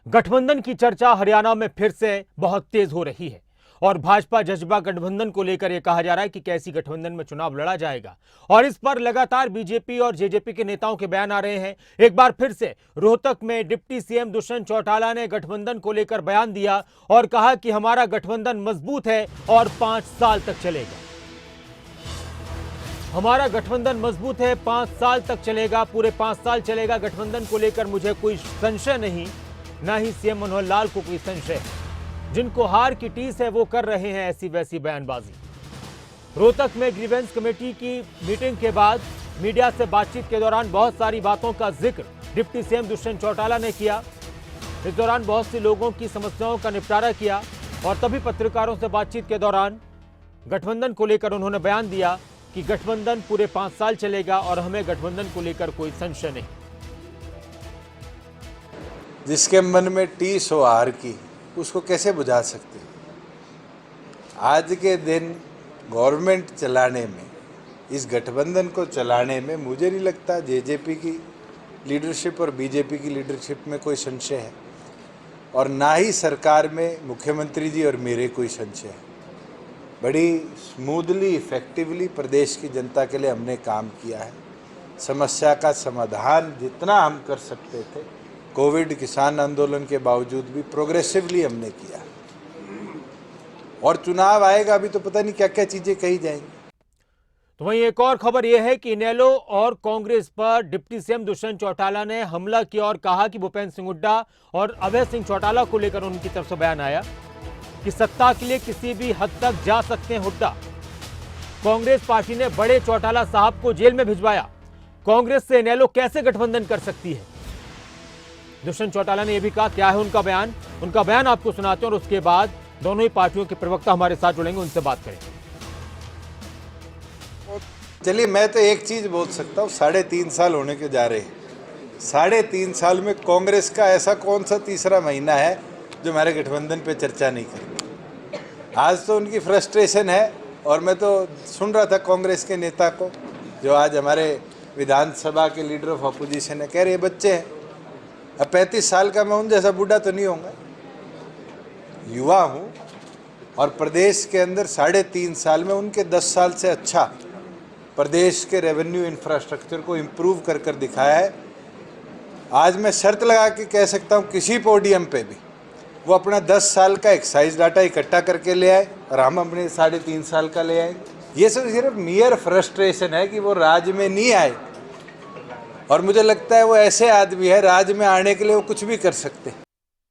गठबंधन की चर्चा हरियाणा में फिर से बहुत तेज हो रही है और भाजपा जज्बा गठबंधन को लेकर यह कहा जा रहा है कि कैसी गठबंधन में चुनाव लड़ा जाएगा और इस पर लगातार बीजेपी और जेजेपी के नेताओं के बयान आ रहे हैं। एक बार फिर से रोहतक में डिप्टी सीएम दुष्यंत चौटाला ने गठबंधन को लेकर बयान दिया और कहा कि हमारा गठबंधन मजबूत है और 5 साल तक चलेगा। हमारा गठबंधन मजबूत है, 5 साल तक चलेगा, पूरे 5 साल चलेगा। गठबंधन को लेकर मुझे कोई संशय नहीं, ना ही सीएम मनोहर लाल को कोई संशय है। जिनको हार की टीस है वो कर रहे हैं ऐसी वैसी बयानबाजी। रोहतक में ग्रीवेंस कमेटी की मीटिंग के बाद मीडिया से बातचीत के दौरान बहुत सारी बातों का जिक्र डिप्टी सीएम दुष्यंत चौटाला ने किया। इस दौरान बहुत सी लोगों की समस्याओं का निपटारा किया और तभी पत्रकारों से बातचीत के दौरान गठबंधन को लेकर उन्होंने बयान दिया कि गठबंधन पूरे 5 साल चलेगा और हमें गठबंधन को लेकर कोई संशय नहीं। जिसके मन में टीस हो हार की, उसको कैसे बुझा सकते हैं? आज के दिन गवर्नमेंट चलाने में, इस गठबंधन को चलाने में मुझे नहीं लगता जेजेपी की लीडरशिप और बीजेपी की लीडरशिप में कोई संशय है और ना ही सरकार में मुख्यमंत्री जी और मेरे कोई संशय है। बड़ी स्मूथली, इफेक्टिवली प्रदेश की जनता के लिए हमने काम किया है। समस्या का समाधान जितना हम कर सकते थे, कोविड किसान आंदोलन के बावजूद भी प्रोग्रेसिवली हमने किया और चुनाव आएगा, अभी तो पता नहीं क्या क्या चीजें कही जाएंगी। तो वहीं एक और खबर यह है कि इनेलो और कांग्रेस पर डिप्टी सीएम दुष्यंत चौटाला ने हमला किया और कहा कि भूपेंद्र सिंह हुड्डा और अभय सिंह चौटाला को लेकर उनकी तरफ से बयान आया कि सत्ता के लिए किसी भी हद तक जा सकते हैं हुड्डा। कांग्रेस पार्टी ने बड़े चौटाला साहब को जेल में भिजवाया, कांग्रेस से इनेलो कैसे गठबंधन कर सकती है? दुष्यंत चौटाला ने यह भी कहा। क्या है उनका बयान आपको सुनाते हैं और उसके बाद दोनों ही पार्टियों के प्रवक्ता हमारे साथ जुड़ेंगे, उनसे बात करेंगे। चलिए, मैं तो एक चीज बोल सकता हूँ, 3.5 साल होने के जा रहे हैं। 3.5 साल में कांग्रेस का ऐसा कौन सा तीसरा महीना है जो हमारे गठबंधन पे चर्चा नहीं करें? आज तो उनकी फ्रस्ट्रेशन है और मैं तो सुन रहा था कांग्रेस के नेता को, जो आज हमारे विधानसभा के लीडर ऑफ अपोजिशन है, कह रहे बच्चे हैं। अब 35 साल का मैं उन जैसा बूढ़ा तो नहीं होऊंगा, युवा हूँ और प्रदेश के अंदर 3.5 साल में उनके 10 साल से अच्छा प्रदेश के रेवेन्यू इंफ्रास्ट्रक्चर को इम्प्रूव कर कर दिखाया है। आज मैं शर्त लगा के कह सकता हूँ किसी पोडियम पे भी वो अपना 10 साल का एक्साइज डाटा इकट्ठा करके ले आए और हम अपने 3.5 साल का ले आएंगे। ये सब सिर्फ मियर फ्रस्ट्रेशन है कि वो राज्य में नहीं आए और मुझे लगता है वो ऐसे आदमी है, राज्य में आने के लिए वो कुछ भी कर सकते हैं।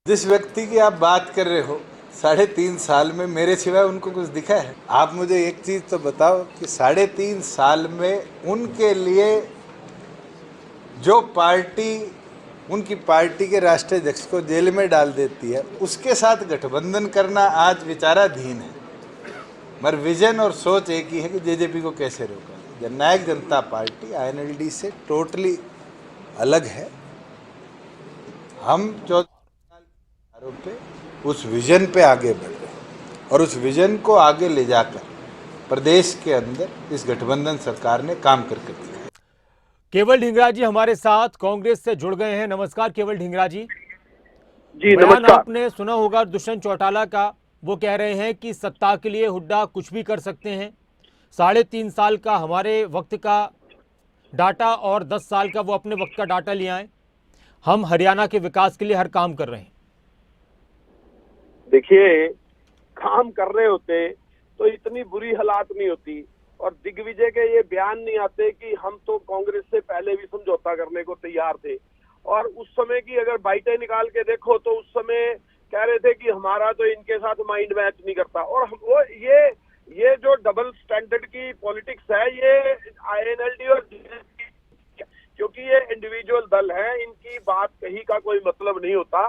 जिस व्यक्ति की आप बात कर रहे हो, 3.5 साल में मेरे सिवाय उनको कुछ दिखा है? आप मुझे एक चीज़ तो बताओ कि 3.5 साल में उनके लिए जो पार्टी उनकी पार्टी के राष्ट्रीय अध्यक्ष को जेल में डाल देती है, उसके साथ गठबंधन करना आज विचाराधीन है। मगर विजन और सोच एक ही है कि जेजेपी को कैसे रोका। जननायक जनता पार्टी आईएनएलडी से टोटली अलग है। हम 14 साल पे उस विजन पे आगे बढ़ रहे हैं और उस विजन को आगे ले जाकर प्रदेश के अंदर इस गठबंधन सरकार ने काम करके दिया। केवल ढींगरा जी हमारे साथ कांग्रेस से जुड़ गए हैं। नमस्कार केवल ढींगरा जी। जी बयान नमस्कार। आपने सुना होगा दुष्यंत चौटाला का, वो कह रहे हैं कि सत्ता के लिए हुड्डा कुछ भी कर सकते हैं। 3.5 साल का हमारे वक्त का डाटा और 10 साल का वो अपने वक्त का डाटा ले आए। हम हरियाणा के विकास के लिए हर काम कर रहे हैं। देखिए, काम कर रहे होते तो इतनी बुरी हालात नहीं होती और दिग्विजय के ये बयान नहीं आते कि हम तो कांग्रेस से पहले भी समझौता करने को तैयार थे। और उस समय की अगर बाइटें निकाल के देखो तो उस समय कह रहे थे कि हमारा तो इनके साथ माइंड मैच नहीं करता। और वो ये जो डबल स्टैंडर्ड की पॉलिटिक्स है, ये आईएनएलडी और क्योंकि ये इंडिविजुअल दल है, इनकी बात कही का कोई मतलब नहीं होता।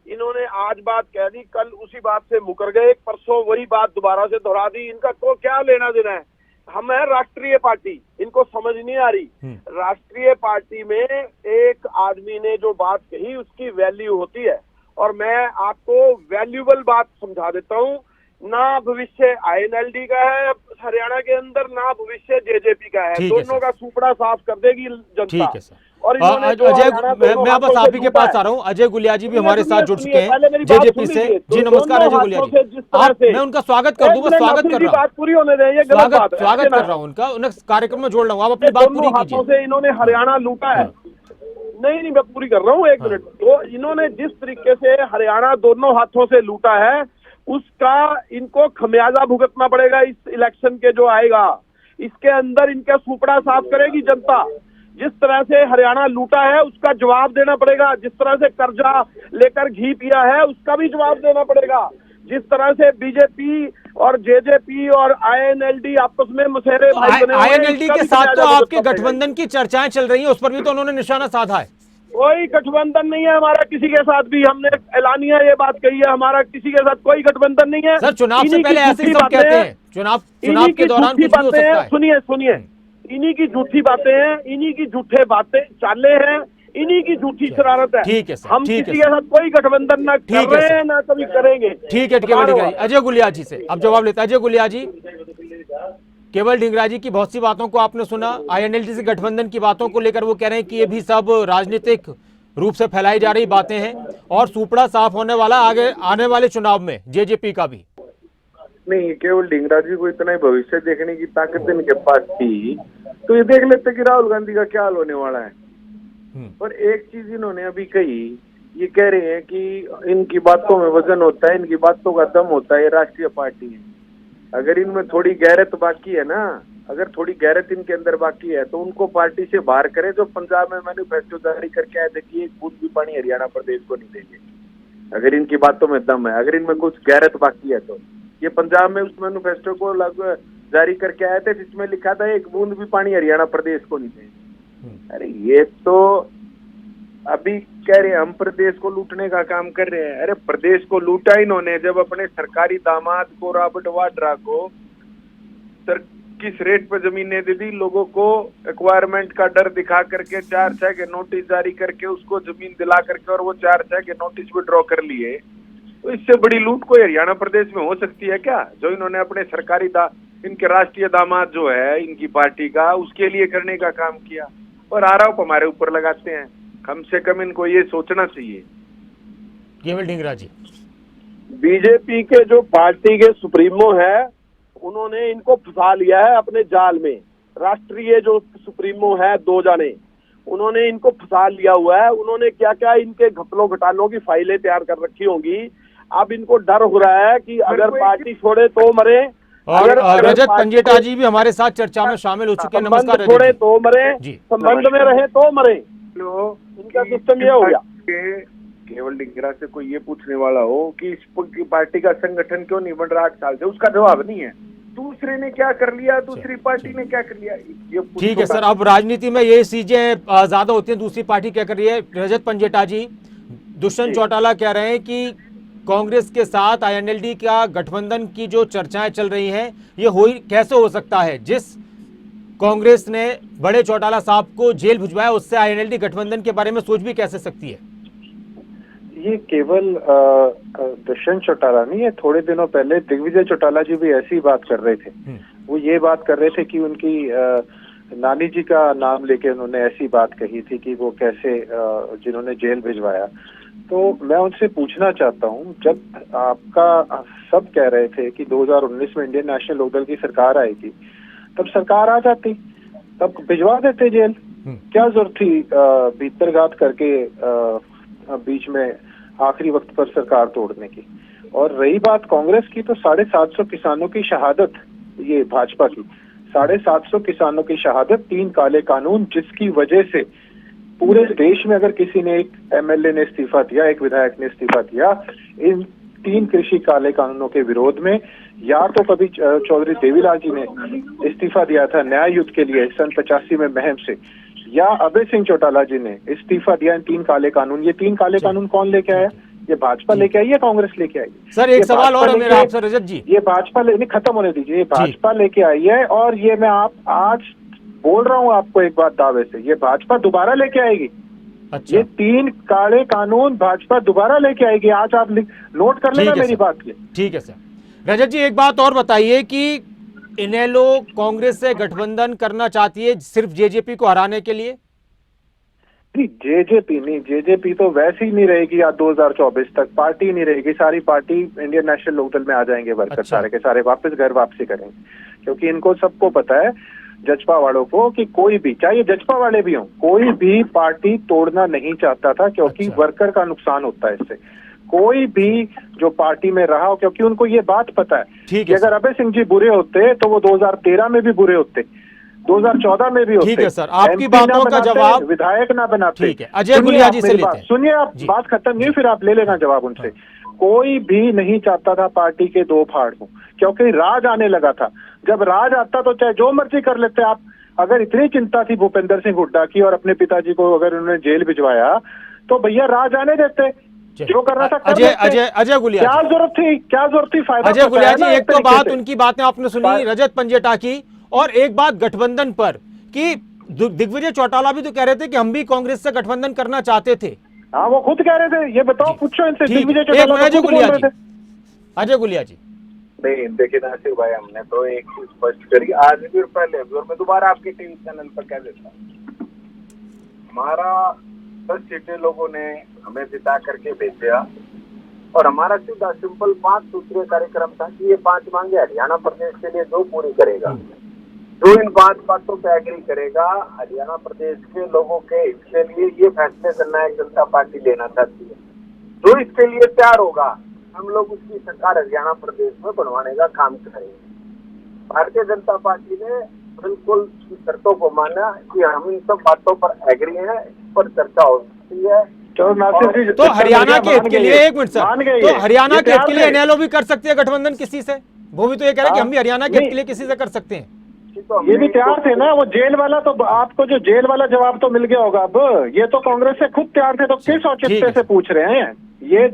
इन्होंने आज बात कह दी, कल उसी बात से मुकर गए, परसों वही बात दोबारा से दोहरा दी। इनका तो क्या लेना देना है? हम है राष्ट्रीय पार्टी, इनको समझ नहीं आ रही। राष्ट्रीय पार्टी में एक आदमी ने जो बात कही उसकी वैल्यू होती है। और मैं आपको वैल्यूबल बात समझा देता हूं ना भविष्य आईएनएलडी का है हरियाणा के अंदर, ना भविष्य जेजेपी का है। ठीक है दोनों का सुपड़ा साफ कर देगी जनता। ठीक है सर। और इन्होंने जो अजय, हरियाणा दोनों मैं बस हाथों आप से ही के लूटा पास है। आ रहा हूँ। अजय गुलिया जी भी सुनिए, हमारे साथ जुड़ सुनिए, चुके पहले हैं मेरी बात जेजेपी सुन से। लीजिए। जी नमस्कार दोनों अजय गुलिया हाथों जी। से जिस तरह आप, से मैं उनका स्वागत कर दूं, बस स्वागत कर रहा हूँ। बात पूरी होने दें, ये गलत बात है। स्वागत कर रहा हूँ उनका, उन्हें कार्यक्रम में जोड़ रहा हूँ। आप अपनी बात दोनों पूरी हाथों कीजिए। से इन्होंने हरियाणा लूटा है। नहीं, मैं पूरी कर रहा हूँ, एक मिनट। तो इन्होंने जिस तरीके से हरियाणा दोनों हाथों से लूटा है, उसका इनको खमियाजा भुगतना पड़ेगा इस इलेक्शन के जो आएगा। इसके अंदर इनका सुपड़ा साफ करेगी जनता। जिस तरह से हरियाणा लूटा है उसका जवाब देना पड़ेगा। जिस तरह से कर्जा लेकर घी पिया है उसका भी जवाब देना पड़ेगा। जिस तरह से बीजेपी और जेजेपी और आईएनएलडी आपस में मसेरे भाई बने हुए हैं, आईएनएलडी इसका के भी साथ तो खमियाजा आपके भुगतना पड़ेगा। गठबंधन की चर्चाएं चल रही हैं, उस पर भी तो उन्होंने निशाना साधा है। कोई गठबंधन नहीं है हमारा किसी के साथ भी। हमने ऐलानिया ये बात कही है, हमारा किसी के साथ कोई गठबंधन नहीं है। सर चुनाव से इन्हीं की पहले ऐसे ही झूठी सब बातें कहते हैं। हैं, चुनाव इन्हीं के की दौरान झूठी कुछ भी हो बातें सकता हैं। है। सुनिए, इन्हीं की झूठी बातें हैं, इन्हीं की झूठे बातें चाले हैं, इन्हीं की झूठी शरारत है। ठीक है सर, हम ठीक है किसी के सर। साथ कोई गठबंधन ना ठीक कर है रहे सर। हैं ना कभी करेंगे। ठीक है केवल ढींगरा जी। अजय गुलिया जी से अब जवाब लेते हैं। अजय गुलिया जी, केवल ढींगरा जी की बहुत सी बातों को आपने सुना। आईएनएलडी से गठबंधन की बातों को लेकर वो कह रहे हैं कि ये भी सब राजनीतिक रूप से फैलाई जा रही बातें हैं और सुपड़ा साफ होने वाला आगे आने वाले चुनाव में जेजेपी का भी। नहीं, केवल ढींगरा जी को इतना ही भविष्य देखने की ताकत इनके पास थी तो ये देख लेते कि राहुल गांधी का क्या हाल होने वाला है। पर एक चीज इन्होंने अभी कही, ये कह रहे हैं कि इनकी बातों में वजन होता है, इनकी बातों का दम होता है, ये राष्ट्रीय पार्टी है। अगर इनमें थोड़ी गैरत बाकी है ना, अगर थोड़ी गैरत इनके अंदर बाकी है तो उनको पार्टी से बाहर करें। जो पंजाब में मैनिफेस्टो जारी करके आए थे कि एक बूंद भी पानी हरियाणा प्रदेश को नहीं देंगे। अगर इनकी बातों में दम है, अगर इनमें कुछ गैरत बाकी है तो ये पंजाब में उस मैनिफेस्टो को जारी करके आए थे जिसमें लिखा था एक बूंद भी पानी हरियाणा प्रदेश को नहीं देंगे। अरे ये तो अभी कह रहे हैं हम प्रदेश को लूटने का काम कर रहे हैं। अरे प्रदेश को लूटा इन्होंने जब अपने सरकारी दामाद को रॉबर्ट वाड्रा को किस रेट पर जमीनें दे दी, लोगों को एक्वायरमेंट का डर दिखा करके 4/6 के नोटिस जारी करके उसको जमीन दिला करके और वो 4/6 के नोटिस विड्रॉ कर लिए। तो इससे बड़ी लूट कोई हरियाणा प्रदेश में हो सकती है क्या? जो इन्होंने अपने सरकारी इनके राष्ट्रीय दामाद जो है इनकी पार्टी का उसके लिए करने का काम किया और आरोप हमारे ऊपर लगाते हैं। कम से कम इनको ये सोचना चाहिए। केवल ढींगरा जी, बीजेपी के जो पार्टी के सुप्रीमो है उन्होंने इनको फंसा लिया है अपने जाल में। राष्ट्रीय जो सुप्रीमो है दो जाने, उन्होंने इनको फंसा लिया हुआ है। उन्होंने क्या क्या इनके घपलों घटालों की फाइलें तैयार कर रखी होंगी। अब इनको डर हो रहा है कि अगर पार्टी छोड़े तो मरे, और रजत पंजेटा जी भी हमारे साथ चर्चा में शामिल हो चुके हैं। नमस्कार रजत छोड़े जी। तो मरे, जी। संबंध में रहे तो मरे। इनका सिस्टम ये हो गया। केवल ढींगरा से कोई ये पूछने वाला हो कि इस पार्टी का संगठन क्यों नहीं बन रहा 8 साल से, उसका जवाब नहीं है। दूसरे ने क्या कर लिया, दूसरी पार्टी ने क्या कर लिया, ये ठीक है सर। अब राजनीति में ये चीजें ज्यादा होती हैं, दूसरी पार्टी क्या कर रही है। रजत पंजेटा जी, दुष्यंत चौटाला कह रहे हैं कि कांग्रेस के साथ आईएनएलडी का गठबंधन की जो चर्चाएं चल रही हैं ये कैसे हो सकता है। जिस कांग्रेस ने बड़े चौटाला साहब को जेल भिजवाया उससे आईएनएलडी गठबंधन के बारे में सोच भी कैसे सकती है। ये केवल दुष्यंत चौटाला नहीं है, थोड़े दिनों पहले दिग्विजय चौटाला जी भी ऐसी बात कर रहे थे। वो ये बात कर रहे थे कि उनकी नानी जी का नाम लेके उन्होंने ऐसी बात कही थी कि वो कैसे जिन्होंने जेल भिजवाया। तो मैं उनसे पूछना चाहता हूँ, जब आपका सब कह रहे थे कि 2019 में इंडियन नेशनल लोकदल की सरकार आएगी, तब सरकार आ जाती, तब भिजवा देते जेल। क्या जरूरत थी भीतरघात करके बीच में आखिरी वक्त पर सरकार तोड़ने की। और रही बात कांग्रेस की, तो 750 किसानों की शहादत, ये भाजपा की 750 किसानों की शहादत, 3 काले कानून, जिसकी वजह से पूरे देश में अगर किसी ने, एक एमएलए ने इस्तीफा दिया, एक विधायक ने इस्तीफा दिया इन 3 कृषि काले कानूनों के विरोध में, या तो कभी चौधरी देवीलाल जी ने इस्तीफा दिया था न्याय युद्ध के लिए सन 85 में महम से, या अभय सिंह चौटाला जी ने इस्तीफा दिया इन 3 काले कानून। ये 3 काले कानून कौन लेके आया? ये भाजपा लेके आई या कांग्रेस लेके आई? सर एक सवाल और है मेरा आपसे रजत जी। ये भाजपा नहीं, खत्म होने दीजिए। ये भाजपा लेके आई है और ये मैं आज बोल रहा हूँ आपको एक बात दावे से, ये भाजपा दोबारा लेके आएगी। अच्छा। ये 3 काले कानून भाजपा दोबारा लेके आएगी। आज आप नोट कर लेना मेरी बात के। ठीक है सर। रजत जी एक बात और बताइए कि इनेलो कांग्रेस से गठबंधन करना चाहती है सिर्फ जेजेपी को हराने के लिए? जेजेपी तो वैसे ही नहीं रहेगी आज 2024 तक, पार्टी नहीं रहेगी, सारी पार्टी इंडियन नेशनल लोकदल में आ जाएंगे वर्कर। अच्छा। सारे के सारे वापस घर वापसी करेंगे, क्योंकि इनको सबको पता है जजपा वालों को कि कोई भी, चाहे जजपा वाले भी हों, कोई भी पार्टी तोड़ना नहीं चाहता था, क्योंकि अच्छा। वर्कर का नुकसान होता है इससे। कोई भी जो पार्टी में रहा हो, क्योंकि उनको ये बात पता है ठीक कि है अगर अभय सिंह जी बुरे होते तो वो 2013 में भी बुरे होते, 2014 में भी होते। ठीक है सर, आपकी MP बातों ना का बनाते, जवाब विधायक ना बनाते। ठीक है, अजय सुनिए गुलिया आप जी से मेरी लेते बात, हैं। सुनिए आप, जी। बात खत्म नहीं, फिर आप ले लेना जवाब उनसे। कोई भी नहीं चाहता था पार्टी के दो फाड़ हो, क्योंकि राज आने लगा था। जब राज आता तो चाहे जो मर्जी कर लेते आप। अगर इतनी चिंता थी भूपेंद्र सिंह हुड्डा की और अपने पिताजी को अगर उन्होंने जेल भिजवाया तो भैया राज आने देते, जो करना था कर लेते। अजय गुलिया क्या जी, जरूरत थी फायदा अजय गुलिया जी, बताया ना एक तो तरीके बात से। उनकी बातें आपने सुनी रजत पंजेटा की, और एक बात गठबंधन पर कि दिग्विजय चौटाला भी तो कह रहे थे कि हम भी कांग्रेस से गठबंधन करना चाहते थे। हाँ, वो खुद कह रहे थे, ये बताओ, पूछो इनसे। ठीक है, दिग्विजय एक चौटाला मिनट, तो खुद बोल रहे थे। अजय गुलिया जी। नहीं देखिए नासिर भाई, हमने तो एक चीज स्पष्ट करी आज भी और पहले भी, और मैं दोबारा आपके टीवी चैनल पर कह देता हूँ, हमारा 10 सीटें लोगों ने हमें जिता करके भेजा और हमारा सीधा सिंपल 5 सूत्रीय कार्यक्रम था कि ये 5 मांगे हरियाणा प्रदेश के लिए जो पूरी करेगा, जो इन 5 बातों पर एग्री करेगा, हरियाणा प्रदेश के लोगों के हित के लिए ये फैसले जननायक जनता पार्टी लेना चाहती है। जो इसके लिए तैयार होगा, हम लोग उसकी सरकार हरियाणा प्रदेश में बनवाने का काम करेंगे। भारतीय जनता पार्टी ने बिल्कुल शर्तों को माना कि हम इन सब बातों पर एग्री हैं, इस पर चर्चा हो सकती है। तो नासिर जी, तो हरियाणा के हित के लिए, एक मिनट मान सर, गए तो हरियाणा के हित के लिए ये एनएलओ भी कर सकती है गठबंधन किसी से? वो भी तो ये कह रहे हैं कि हम भी हरियाणा के हित के लिए किसी से कर सकते हैं। ये भी तैयार थे ना, वो जेल वाला, तो आपको जो जेल वाला जवाब तो मिल गया होगा। अब ये तो कांग्रेस से खुद तैयार थे, तो किस औचित्य से पूछ रहे हैं? ये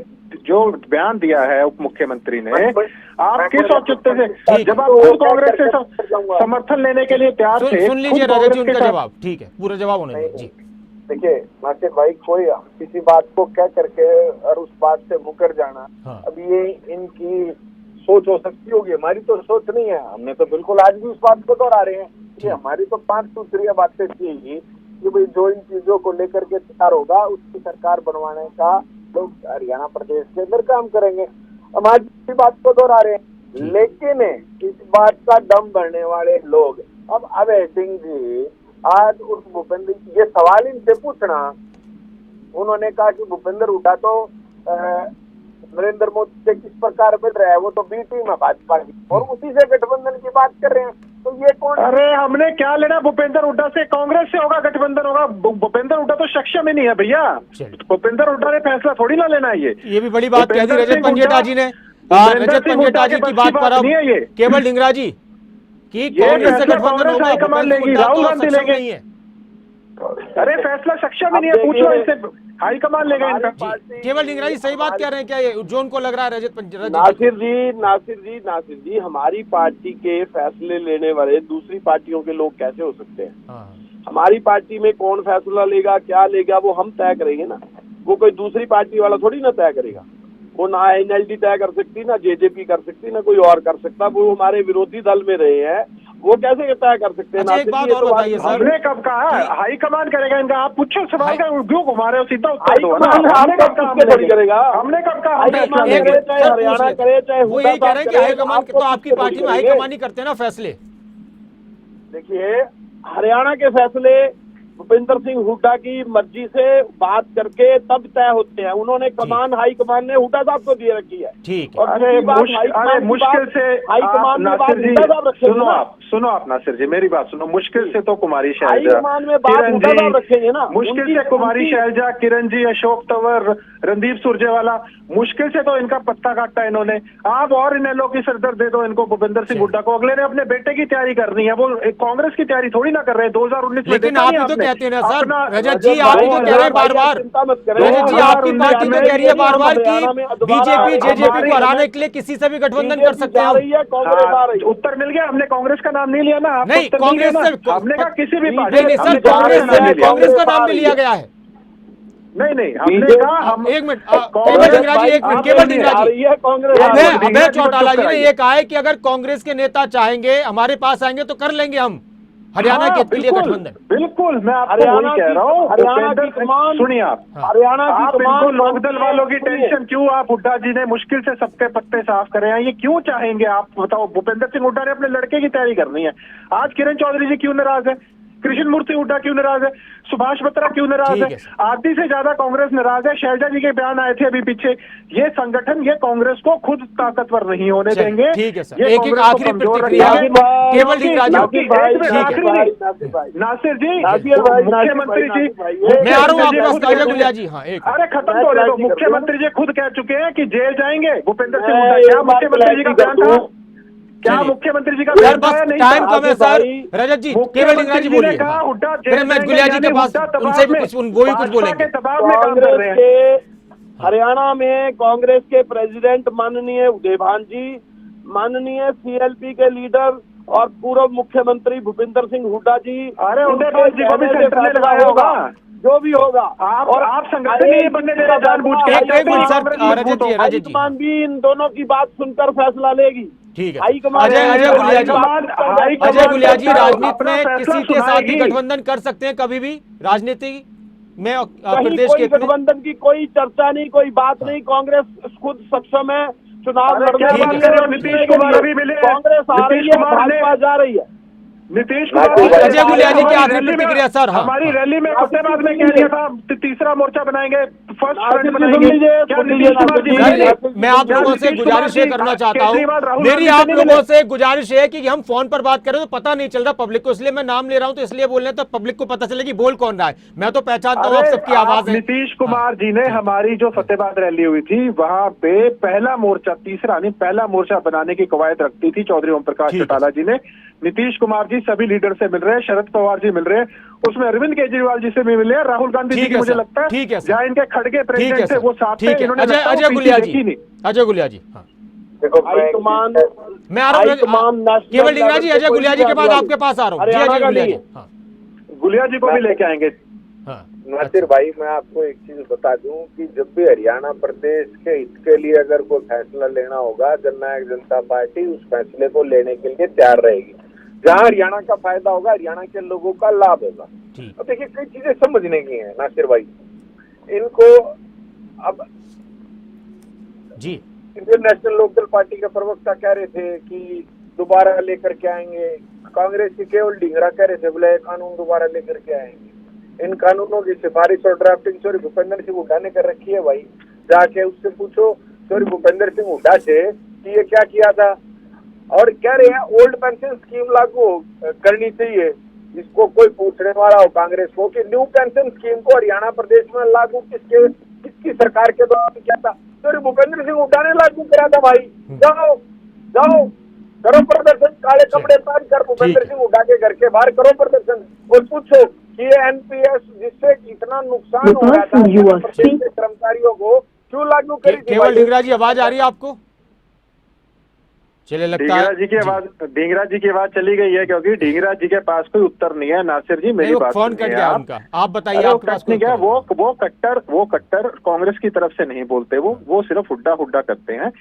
जो बयान दिया है उप मुख्यमंत्री ने, आप किस औचित्य से, जब आप खुद कांग्रेस से समर्थन लेने के लिए तैयार थे? सुन लीजिए रजत जी उनका जवाब। ठीक है, पूरा जवाब होने दीजिए जी। देखिए नासिर भाई, कोई किसी बात को कह करके और उस बात से मुकर जाना, हाँ। अब ये इनकी सोच हो सकती होगी, हमारी तो सोच नहीं है। हमने तो बिल्कुल आज भी उस बात को दोहरा रहे हैं कि हमारी तो 5 सूत्रीय बातें थी कि भाई जो इन चीजों को लेकर के तैयार होगा, उसकी सरकार बनवाने का लोग हरियाणा प्रदेश के अंदर काम करेंगे। हम आज इसी बात को दोहरा रहे हैं, लेकिन इस बात का दम भरने वाले लोग, अब अभय सिंह जी आज उस भूपेंद्र, ये सवाल इनसे पूछना, उन्होंने कहा कि भूपेंद्र हुड्डा तो नरेंद्र मोदी से किस प्रकार मिल रहा है, वो तो बी टीम है भाजपा की, और उसी से गठबंधन की बात कर रहे हैं। तो ये कौन? अरे हमने क्या लेना भूपेंद्र हुड्डा से? कांग्रेस से होगा गठबंधन होगा। भूपेंद्र हुड्डा तो सक्षम ही नहीं है भैया। भूपेंद्र हुड्डा ने फैसला थोड़ी ना लेना है। ये भी बड़ी बात कह दी रजत पंजेटा जी ने। रजत पंजेटा जी की बात पर अब केवल ढींगरा जी कि कांग्रेस से गठबंधन होगा, हाईकमान लेगी, राहुल गांधी लेंगे। अरे फैसला सक्षम ही नहीं है, पूछो इनसे, हाईकमान लेगा इनका। केवल ढींगरा जी सही बात कह रहे हैं क्या, ये जो उनको लग रहा है रजत नासिर जी, हमारी पार्टी के फैसले लेने वाले दूसरी पार्टियों के लोग कैसे हो सकते हैं? हमारी पार्टी में कौन फैसला लेगा, क्या लेगा, वो हम तय करेंगे ना, वो कोई दूसरी पार्टी वाला थोड़ी ना तय करेगा। वो ना एनएलडी तय कर सकती, ना जेजेपी कर सकती, ना कोई और कर सकता। वो हमारे विरोधी दल में रहे हैं, वो कैसे तय कर सकते हैं? अच्छा, एक बात और बताइए सर, हमने कब कहा हाईकमान करेगा इनका? आप पूछो सवाल का, क्यों घुमा रहे हो? सीधा उत्तर दो ना। हमने कब कहा हरियाणा करे चाहे वो यही कह रहे हैं कि हाईकमान, तो आपकी पार्टी में हाईकमान ही करते हैं ना फैसले। देखिए, हरियाणा के फैसले भूपेंद्र सिंह हुड्डा की मर्जी से बात करके तब तय होते हैं। उन्होंने कमान, हाई कमान ने हुड्डा साहब को दिए रखी है। ठीक। और मुश्किल से हाई कमान में बात जी, हुड्डा साहब रखेंगे। सुनो आप नासिर जी, मेरी बात सुनो। मुश्किल से तो कुमारी शैलजा, हाईकमान में बात हुड्डा साहब रखेंगे ना। मुश्किल से कुमारी शैलजा, किरण जी, अशोक तंवर, रणदीप सुरजेवाला, मुश्किल से तो इनका पत्ता काटा इन्होंने। आप और इनेलो की सरदर्द दे दो इनको, भूपेंद्र सिंह हुड्डा को। अगले ने अपने बेटे की तैयारी करनी है, वो कांग्रेस की तैयारी थोड़ी ना कर रहे हैं 2019 में। लेकिन आप भी तो कहते हैं ना सर, रजत जी आप भी तो कह रहे हैं बार बार, रजत जी आपकी पार्टी तो कह रही है बार बार कि बीजेपी जेजेपी को हराने के लिए किसी से भी गठबंधन कर सकते हैं। उत्तर मिल गया, हमने कांग्रेस का नाम नहीं लिया ना। नहीं, कांग्रेस से हमने कहा किसी भी नहीं सर, कांग्रेस का नाम भी लिया गया है। नहीं हमने कहा हम एक मिनट केवल ढींगरा जी, एक मिनट केवल ढींगरा जी, अभय चौटाला जी ने ये कहा है कि अगर कांग्रेस के नेता चाहेंगे हमारे पास आएंगे तो कर लेंगे हम हरियाणा के लिए गठबंधन। बिल्कुल, मैं आपको वही कह रहा हूँ। हरियाणा की कमान, सुनिए आप, हरियाणा आप की कमान, इनको लोकदल वालों की टेंशन क्यों? आप हुड्डा जी ने मुश्किल से सबके पत्ते साफ करे हैं, ये क्यों चाहेंगे? आप बताओ। भूपेंद्र सिंह हुड्डा ने अपने लड़के की तैयारी करनी है। आज किरण चौधरी जी क्यों नाराज है? कृष्ण मूर्ति हुड्डा क्यों नाराज है? सुभाष बत्रा क्यों नाराज है? आधी से ज्यादा कांग्रेस नाराज है। शैलजा जी के बयान आए थे अभी पीछे। ये संगठन, ये कांग्रेस को खुद ताकतवर नहीं होने देंगे। ठीक है सर, एक आखिरी प्रतिक्रिया केवल ढींगरा जी। नासिर जी, मुख्यमंत्री जी, मैं आ रहा हूँ आपके पास। अजय गुलिया जी, हाँ एक, अरे खत्म तो हो। मुख्यमंत्री जी खुद कह चुके हैं कि जेल जाएंगे भूपेंद्र सिंह हुड्डा। क्या मुख्यमंत्री जी का बयान था? क्या मुख्यमंत्री जी का यार बस टाइम कम है सर। रजत जी, केवल ढींगरा जी बोलिए। फिर मैं गुलिया जी के पास उनसे भी कुछ, वो भी कुछ बोलेंगे। कांग्रेस के हरियाणा में कांग्रेस के प्रेसिडेंट माननीय उदय भान जी, माननीय सीएलपी के लीडर और पूर्व मुख्यमंत्री भूपेंद्र सिंह हुड्डा जी, अरे उदय भान जी को भी सेंटर ने लगाया होगा जो भी होगा। आप संगठन ही बनने दे रहे जानबूझ के। हाईकमान भी इन दोनों की बात सुनकर फैसला लेगी। ठीक है अजय गुलिया जी, राजनीति में किसी के साथ भी गठबंधन कर सकते हैं कभी भी? राजनीति में प्रदेश के गठबंधन की कोई चर्चा नहीं, कोई बात नहीं। कांग्रेस खुद सक्षम है चुनाव लड़ने के लिए। नीतीश कुमार भी मिले, कांग्रेस आ रही है, भाजपा जा रही है। नीतीश कुमार, अजय गुलिया जी की आखिरी प्रतिक्रिया सर। हमारी रैली में फतेहाबाद में कह दिया था तीसरा मोर्चा बनाएंगे, फर्स्ट फ्रंट बनाएंगे। क्या नीतीश कुमार जी? मैं आप लोगों से गुजारिश ये करना चाहता हूँ, मेरी आप लोगों से गुजारिश है कि हम फोन पर बात करें तो पता नहीं चल रहा पब्लिक को, इसलिए मैं नाम ले रहा हूँ, तो इसलिए बोल रहे हैं तो पब्लिक को पता चले कि बोल कौन रहा है। मैं तो पहचानता हूँ, आप सबकी आवाज है। नीतीश कुमार जी ने हमारी जो फतेहाबाद रैली हुई थी वहां पे पहला मोर्चा, तीसरा नहीं पहला मोर्चा बनाने की कवायद रखती थी चौधरी ओम प्रकाश चौटाला जी ने। नीतीश कुमार जी सभी लीडर से मिल रहे हैं, शरद पवार जी मिल रहे हैं, उसमें अरविंद केजरीवाल जी से भी मिले हैं, राहुल गांधी जी की मुझे लगता है जहाँ इनके खड़गे प्रेसिडेंट थे वो साथ थे। इन्होंने अजय गुलिया जी, अजय गुलिया जी, देखो मैं आ रहा हूँ केवल ढींगरा जी। अजय गुलिया जी के बाद आपके पास आ रहा हूँ। अजय गुलिया जी, गुलिया जी को भी लेके आएंगे। नासिर भाई, मैं आपको एक चीज बता दूं कि जब भी हरियाणा प्रदेश के हित के लिए अगर कोई फैसला लेना होगा, जननायक जनता पार्टी उस फैसले को लेने के लिए तैयार रहेगी। जहां हरियाणा का फायदा होगा, हरियाणा के लोगों का लाभ होगा। अब देखिए कई चीजें समझने की है नासिर भाई। इनको अब जी इंडियन नेशनल लोकदल पार्टी के प्रवक्ता कह रहे थे कि दोबारा लेकर के आएंगे। कांग्रेस के केवल ढींगरा कह रहे थे बोले कानून दोबारा लेकर के आएंगे। इन कानूनों की सिफारिश और ड्राफ्टिंग सॉरी भूपेंद्र सिंह हुड्डा ने कर रखी है भाई। जाके उससे पूछो सॉरी भूपेंद्र सिंह हुड्डा से कि ये क्या किया था। और कह रहे हैं ओल्ड पेंशन स्कीम लागू करनी चाहिए। इसको कोई पूछने वाला हो कांग्रेस को कि न्यू पेंशन स्कीम को हरियाणा प्रदेश में लागू किसकी सरकार के दौरान किया था? सॉरी भूपेंद्र सिंह हुड्डा ने लागू करा था भाई। जाओ करो प्रदर्शन, काले कपड़े पहन कर भूपेंद्र सिंह हुड्डा के घर के बाहर करो प्रदर्शन और पूछो कि ये एनपीएस जिससे इतना नुकसान हो रहा था कर्मचारियों को क्यों लागू करी थी? केवल ढींगरा जी आवाज आ रही है आपको? चले लगता है ढींगरा जी की आवाज चली गई है क्योंकि ढींगरा जी के पास कोई उत्तर नहीं है। नासिर जी मेरी बात फोन कट गया उनका, आप बताइए। आपके पास नहीं गया, वो कट्टर कांग्रेस की तरफ से नहीं बोलते, वो सिर्फ हुड्डा करते हैं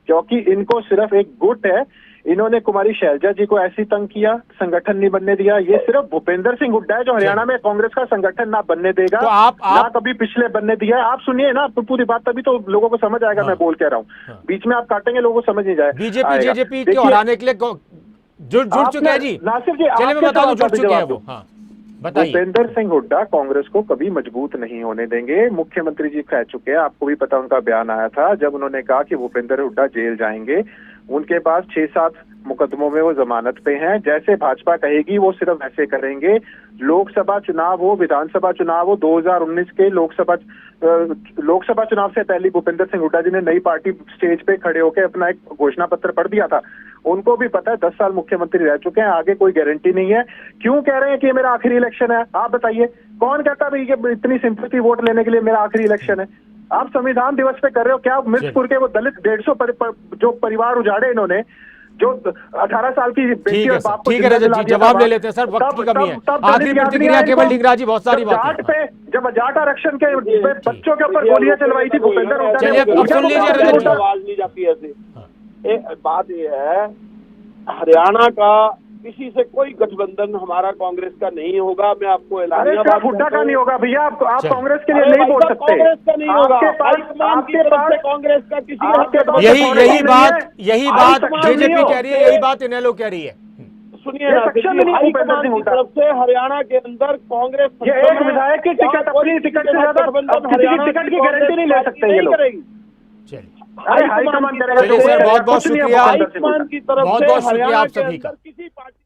क्योंकि इनको सिर्फ एक गुट है। इन्होंने कुमारी शैलजा जी को ऐसी तंग किया, संगठन नहीं बनने दिया। ये सिर्फ भूपेंद्र सिंह हुड्डा है जो हरियाणा में कांग्रेस का संगठन ना बनने देगा, तो आप ना कभी पिछले बनने दिया है। आप सुनिए ना पूरी बात, तभी तो लोगों को समझ आएगा। मैं बोल कह रहा हूँ, बीच में आप काटेंगे लोगों को समझ नहीं जाए। बीजेपी जेजेपी को हराने के लिए जुड़ चुके हैं जी। नासिर जी चलिए मैं बता दूं जुड़ चुके हैं वो। बताइए। भूपेंद्र सिंह हुड्डा कांग्रेस को कभी मजबूत नहीं होने देंगे। मुख्यमंत्री जी कह चुके हैं, आपको भी पता उनका बयान आया था जब उन्होंने कहा कि भूपेंद्र हुड्डा जेल जाएंगे। उनके पास 6-7 मुकदमों में वो जमानत पे हैं। जैसे भाजपा कहेगी वो सिर्फ वैसे करेंगे। लोकसभा चुनाव हो, विधानसभा चुनाव हो, 2019 के लोकसभा चुनाव से पहले भूपेंद्र सिंह हुड्डा जी ने नई पार्टी स्टेज पे खड़े होकर अपना एक घोषणा पत्र पढ़ दिया था। उनको भी पता है 10 साल मुख्यमंत्री रह चुके हैं, आगे कोई गारंटी नहीं है। क्यों कह रहे हैं कि ये मेरा आखिरी इलेक्शन है? आप बताइए, कौन कहता भाई कि इतनी सिंपैथी वोट लेने के लिए मेरा आखिरी इलेक्शन है? आप संविधान दिवस पे कर रहे हो क्या? मिर्चपुर के वो दलित 150 जो परिवार उजाड़े इन्होंने, जो 18 साल की बेटी ठीक और है सर, बाप को ठीक है जिंदा रजत जला जी, दिया जवाब था, ले लेते हैं सर, वक्त की कमी है। आखिरी दलित प्रतिक्रिया याद नहीं केवल आया ढींगरा जी, बहुत सारी जब बातें जब जाट आरक्षण के बच्चों के ऊपर गोलियां चलवाई थी भूपेंद्र हुड्डा ने। चलिए, अब सुन लीजिए रजत जी। आवाज नहीं जाती ऐसे। एक बात यह है, हरियाणा का किसी से कोई गठबंधन हमारा कांग्रेस का नहीं होगा। मैं आपको अरे एलानिया सिर्फ हुड्डा का नहीं होगा भैया, आप चलिए। कांग्रेस के लिए अरे नहीं भाई बोल साहब, सकते। कांग्रेस का नहीं होगा, आपके पास हाईकमान की तरफ से कांग्रेस का किसी आपके पास यही authority यही नहीं बात है। यही आप बात सक्षम बीजेपी नहीं हो। कह रही है, यही बात इनेलो कह रही है। सुनिए ये ना, सक्षम देखिए, नहीं है भूपेंद्र हाईकमान सिंह की हुड्डा। तरफ से हरियाणा के अंदर कांग्रेस ये सक्षम एक है। विधायक की क्या टिकट, कोई अपनी किसी टिकट के से साथ ज्यादा गठबंधन अब किसी की हरियाणा टिकट की कांग्रेस गारंटी नहीं ले पार्टी सकते ये नहीं लोग। करेगी। चलिए, अरे हाईकमान करेगा चलिए तो सर, करेगा, बहुत बहुत कुछ नहीं है शुक्रिया। भूपेंद्र सिंह हुड्डा। हाईकमान की तरफ बहुत से बहुत शुक्रिया हरियाणा आप के सभी का। अंदर किसी पार्टी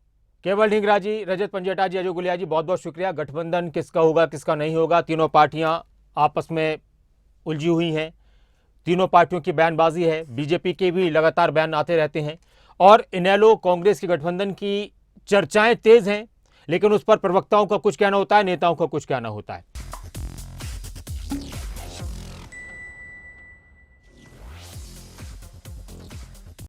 केवल ढींगरा जी, रजत पंजेटा जी, अजय गुलिया जी, बहुत बहुत शुक्रिया। गठबंधन किसका होगा किसका नहीं होगा, तीनों पार्टियां आपस में उलझी हुई हैं, तीनों पार्टियों की बयानबाजी है, बीजेपी के भी लगातार बयान आते रहते हैं और इनेलो कांग्रेस के गठबंधन की चर्चाएं तेज हैं, लेकिन उस पर प्रवक्ताओं का कुछ कहना होता है, नेताओं का कुछ कहना होता है।